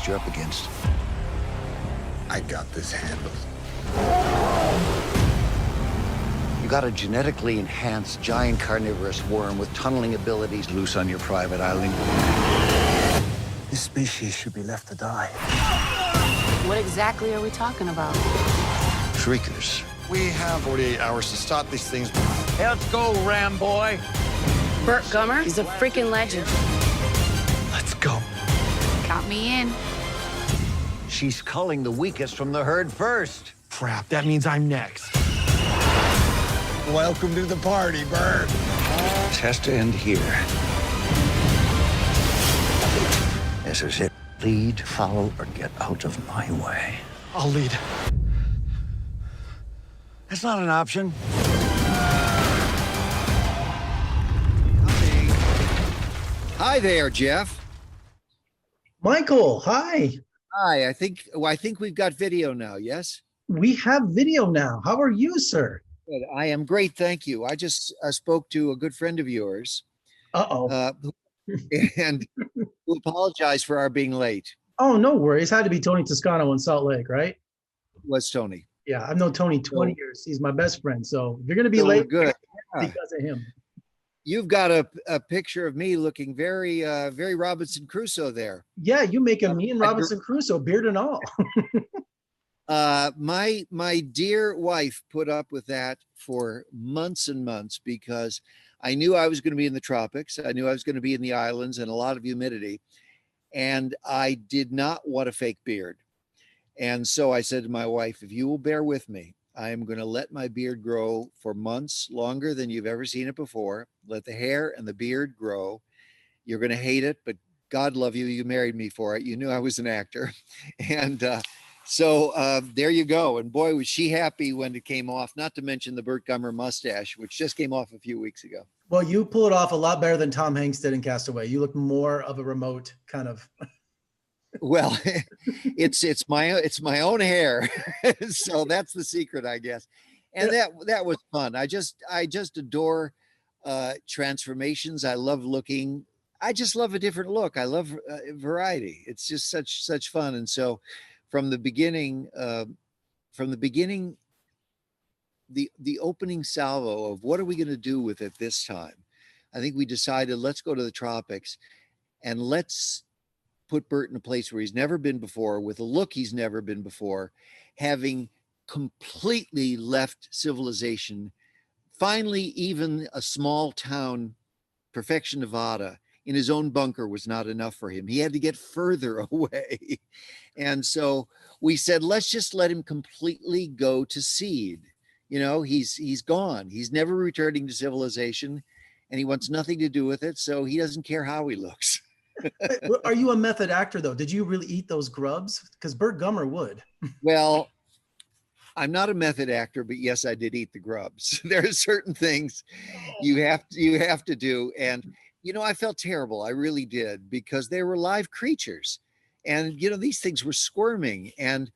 beast you're up against. I got this handled. You got a genetically enhanced giant carnivorous worm with tunneling abilities loose on your private island. This species should be left to die. What exactly are we talking about? Shriekers. We have 48 hours to stop these things. Let's go, Ram boy. Burt Gummer is a freaking legend. Let's go. Count me in. She's culling the weakest from the herd first. Crap, that means I'm next. Welcome to the party, Burt. This has to end here. This is it. Lead, follow, or get out of my way. I'll lead. That's not an option. Hi there, Jeff. Michael, hi. Hi. I think we've got video now. Yes. We have video now. How are you, sir? Good. I am great, thank you. I just spoke to a good friend of yours, and who apologized for our being late. Oh, no worries. Had to be Tony Toscano in Salt Lake, right? Was Tony? Yeah, I've known Tony 20 years. He's my best friend. So if you're gonna be late, good. because of him. You've got a picture of me looking very very Robinson Crusoe there. Yeah, you making me and Robinson Crusoe, beard and all. My dear wife put up with that for months and months because I knew I was going to be in the tropics. I knew I was going to be in the islands and a lot of humidity. And I did not want a fake beard. And so I said to my wife, if you will bear with me, I am going to let my beard grow for months longer than you've ever seen it before. Let the hair and the beard grow. You're going to hate it, but God love you. You married me for it. You knew I was an actor. And so there you go. And boy, was she happy when it came off, not to mention the Burt Gummer mustache, which just came off a few weeks ago. Well, you pull it off a lot better than Tom Hanks did in Castaway. You look more of a remote kind of. Well, it's my own hair. So that's the secret, I guess. And that was fun. I just adore transformations. I love looking. I just love a different look. I love variety. It's just such fun. And so from the beginning, the opening salvo of what are we going to do with it this time? I think we decided, let's go to the tropics and let's put Burt in a place where he's never been before, with a look he's never been before, having completely left civilization. Finally, even a small town, Perfection, Nevada, in his own bunker was not enough for him. He had to get further away. And so we said, let's just let him completely go to seed. You know, he's gone. He's never returning to civilization, and he wants nothing to do with it. So he doesn't care how he looks. Are you a method actor though? Did you really eat those grubs? Because Burt Gummer would. Well, I'm not a method actor, but yes, I did eat the grubs. There are certain things you have to do. And, you know, I felt terrible. I really did, because they were live creatures. And, you know, these things were squirming. And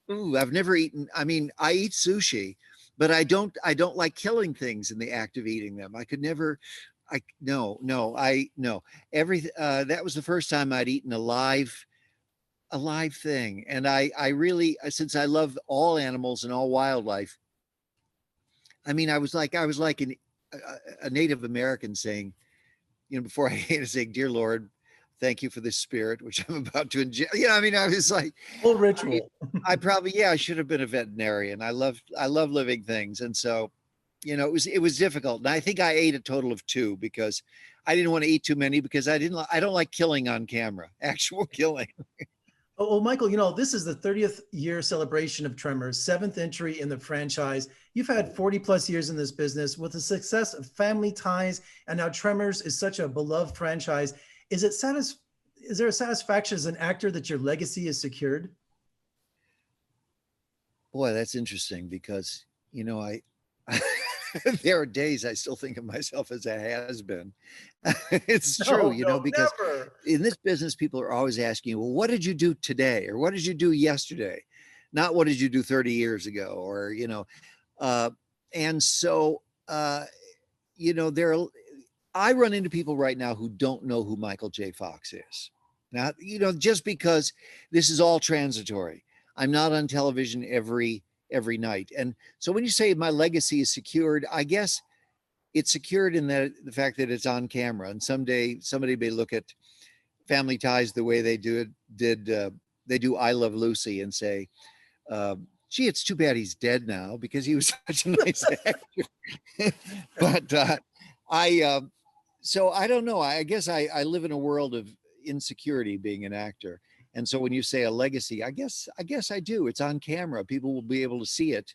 I've never eaten. I mean, I eat sushi, but I don't like killing things in the act of eating them. I could never. No. Everything. That was the first time I'd eaten a live thing. And I really, since I love all animals and all wildlife, I mean, I was like a Native American saying, you know, before I ate it, saying, "Dear Lord, thank you for this spirit, which I'm about to enjoy." You know, I mean, I was like, full ritual. I probably, I should have been a veterinarian. I love living things. And so, you know, it was difficult. And I think I ate a total of 2 because I didn't want to eat too many, because I don't like killing on camera, actual killing. Oh, Michael, you know, this is the 30th year celebration of Tremors, 7th entry in the franchise. You've had 40 plus years in this business with the success of Family Ties, and now Tremors is such a beloved franchise. Is there a satisfaction as an actor that your legacy is secured? Boy, that's interesting, because, you know, I there are days I still think of myself as a has-been. It's true, you know, because never. In this business, people are always asking you, well, what did you do today? Or what did you do yesterday? Not what did you do 30 years ago? Or, you know, and so, you know, I run into people right now who don't know who Michael J. Fox is. Not, just because this is all transitory. I'm not on television every night. And so when you say my legacy is secured, I guess it's secured in the fact that it's on camera. And someday somebody may look at Family Ties the way they do I Love Lucy and say, gee, it's too bad he's dead now because he was such a nice actor. But so I don't know. I guess I live in a world of insecurity being an actor. And so when you say a legacy, I guess I do. It's on camera. People will be able to see it,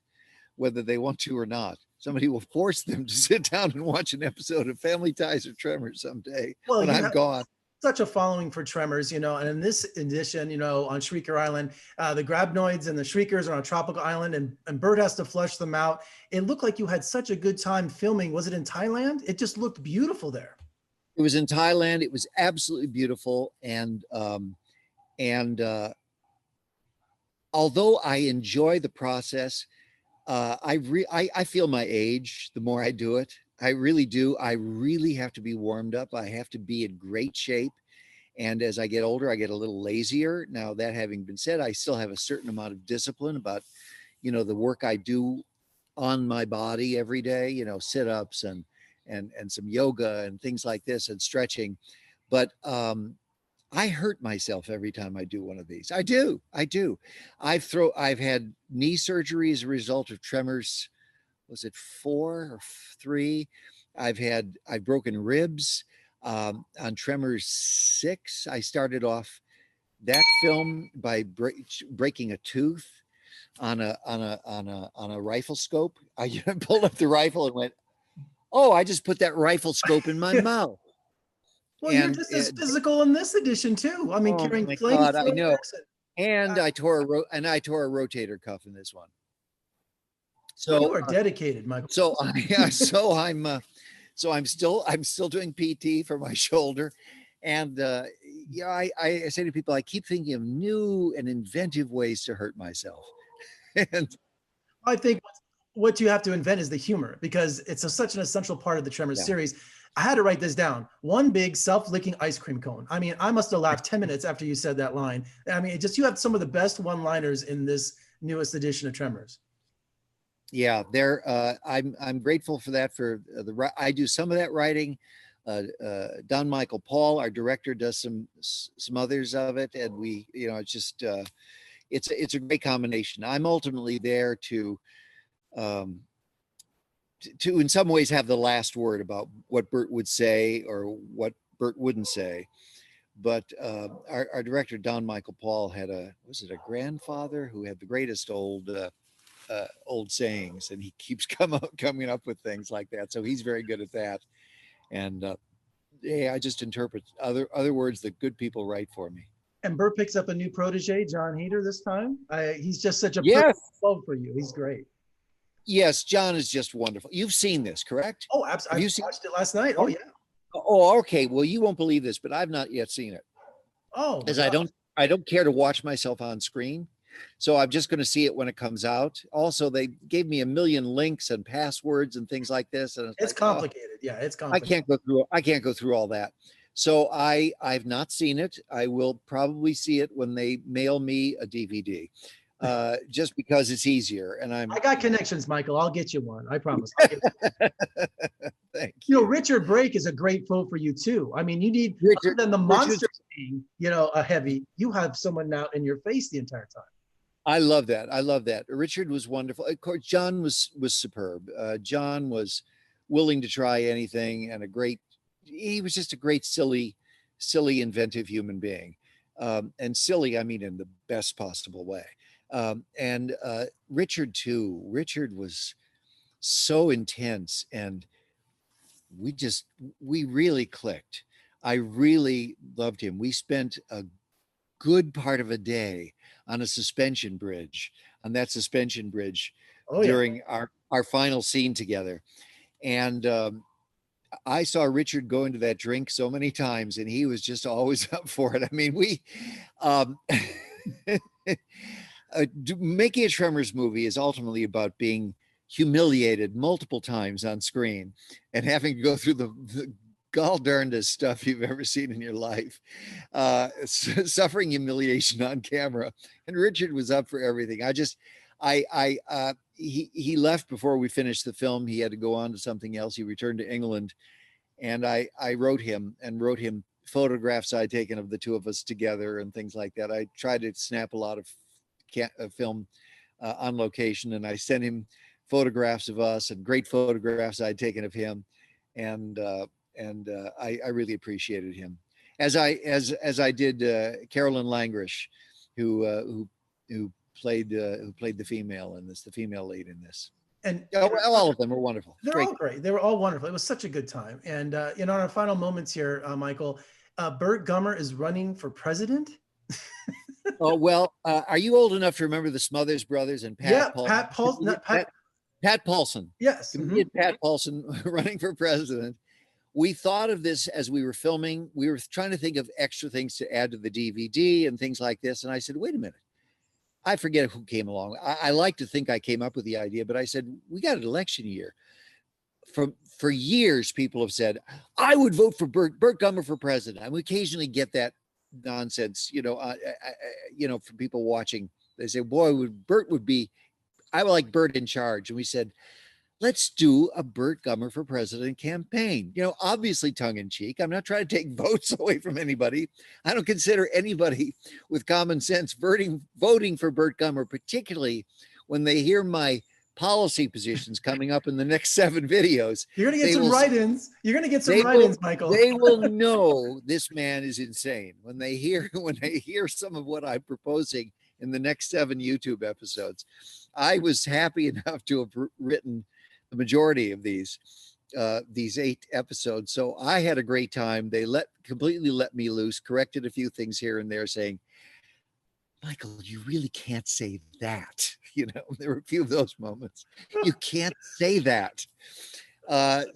whether they want to or not. Somebody will force them to sit down and watch an episode of Family Ties or Tremors someday when I'm gone. Such a following for Tremors, and in this edition, on Shrieker Island, the Grabnoids and the Shriekers are on a tropical island, and Burt has to flush them out. It looked like you had such a good time filming. Was it in Thailand? It just looked beautiful there. It was in Thailand. It was absolutely beautiful, and although I enjoy the process, I feel my age the more I do it. I really do. I really have to be warmed up. I have to be in great shape. And as I get older, I get a little lazier. Now, that having been said, I still have a certain amount of discipline about, the work I do on my body every day, sit-ups and some yoga and things like this and stretching. But I hurt myself every time I do one of these. I do. I've had knee surgery as a result of Tremors. Was it 4 or 3? I've broken ribs. On Tremors 6, I started off that film by breaking a tooth on a rifle scope. I pulled up the rifle and went, "Oh, I just put that rifle scope in my mouth." Well, you're just as physical in this edition too. I mean, carrying flames. I know. And I tore a rotator cuff in this one. So you are dedicated, Michael. So I'm still doing PT for my shoulder, and I say to people, I keep thinking of new and inventive ways to hurt myself. And I think what you have to invent is the humor, because it's such an essential part of the Tremors series. I had to write this down. One big self-licking ice cream cone. I mean, I must have laughed 10 minutes after you said that line. I mean, you have some of the best one-liners in this newest edition of Tremors. Yeah, I'm grateful for that. I do some of that writing. Don Michael Paul, our director, does some others of it, and we, it's just it's a great combination. I'm ultimately there to in some ways have the last word about what Burt would say or what Burt wouldn't say. But our director, Don Michael Paul, had a grandfather who had the greatest old sayings, and he keeps coming up with things like that. So he's very good at that. And I just interpret other words that good people write for me. And Burt picks up a new protege, John Heder, this time. He's just such a yes. love for you. He's great. Yes, John is just wonderful. You've seen this, correct? Oh, absolutely. I watched it last night. Oh, yeah. Oh, okay. Well, you won't believe this, but I've not yet seen it. Oh, because I don't care to watch myself on screen. So I'm just going to see it when it comes out. Also, they gave me a million links and passwords and things like this. And it's complicated. Yeah, it's complicated. I can't go through all that. So I've not seen it. I will probably see it when they mail me a DVD, just because it's easier. And I got connections, Michael. I'll get you one. I promise. Thank you. Richard Brake is a great foe for you too. I mean, you need other than the monster being, a heavy. You have someone out in your face the entire time. I love that. Richard was wonderful. Of course, John was superb. John was willing to try anything, and he was just a great, silly, inventive human being. And silly, I mean, in the best possible way. And Richard too. Richard was so intense, and we really clicked. I really loved him. We spent a good part of a day on a suspension bridge, during our final scene together. And I saw Richard go into that drink so many times, and he was just always up for it. I mean, making a Tremors movie is ultimately about being humiliated multiple times on screen and having to go through the gall darndest stuff you've ever seen in your life. Suffering humiliation on camera. And Richard was up for everything. He left before we finished the film. He had to go on to something else. He returned to England, and I wrote him photographs I'd taken of the two of us together and things like that. I tried to snap a lot of film on location, and I sent him photographs of us and great photographs I'd taken of him, and I really appreciated him, as I did Carolyn Langrish, who played the female in this, the female lead in this. And all of them were wonderful. They're all great. They were all wonderful. It was such a good time. And in our final moments here, Michael, Burt Gummer is running for president. Oh, well, are you old enough to remember the Smothers Brothers and Pat Paulson? Pat Paulson. Yes. Pat Paulson running for president. We thought of this as we were filming. We were trying to think of extra things to add to the DVD and things like this. And I said, wait a minute. I forget who came along. I like to think I came up with the idea, but I said, we got an election year. For years, people have said, I would vote for Burt Gummer for president. And we occasionally get that nonsense, from people watching. They say, boy, I would like Burt in charge. And we said, let's do a Burt Gummer for president campaign. Obviously tongue in cheek. I'm not trying to take votes away from anybody. I don't consider anybody with common sense voting for Burt Gummer, particularly when they hear my policy positions coming up in the next 7 videos. You're going to get some write-ins. You're going to get some write-ins, Michael. They will know this man is insane when they hear some of what I'm proposing in the next 7 YouTube episodes. I was happy enough to have written the majority of these 8 episodes. So I had a great time. They completely let me loose, corrected a few things here and there, saying, Michael, you really can't say that. There were a few of those moments. You can't say that. But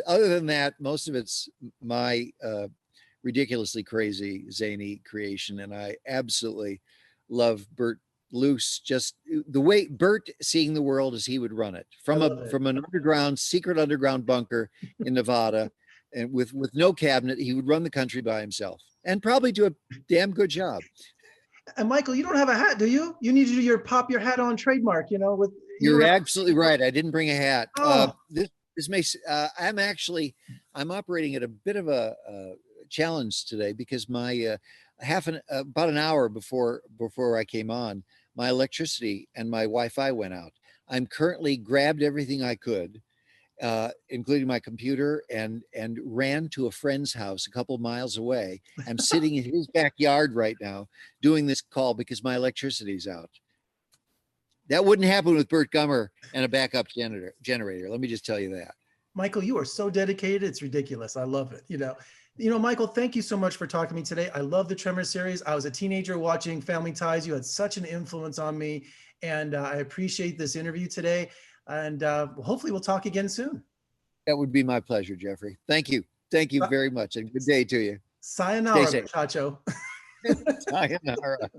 other than that, most of it's my ridiculously crazy, zany creation. And I absolutely love Burt loose, just the way Burt seeing the world as he would run it from an secret underground bunker in Nevada, and with no cabinet. He would run the country by himself and probably do a damn good job. And Michael, you don't have a hat, do you? You need to do your pop your hat on trademark, with you're absolutely right. I didn't bring a hat. Oh. This makes I'm operating at a bit of a challenge today, because my about an hour before I came on, my electricity and my Wi-Fi went out. I'm currently grabbed everything I could, including my computer, and ran to a friend's house a couple miles away. I'm sitting in his backyard right now doing this call because my electricity's out. That wouldn't happen with Burt Gummer and a backup generator. Let me just tell you that. Michael, you are so dedicated. It's ridiculous. I love it. Michael, thank you so much for talking to me today. I love the Tremors series. I was a teenager watching Family Ties. You had such an influence on me, and I appreciate this interview today. And hopefully we'll talk again soon. That would be my pleasure, Jeffrey. Thank you. Thank you very much, and good day to you. Sayonara, muchacho. Sayonara.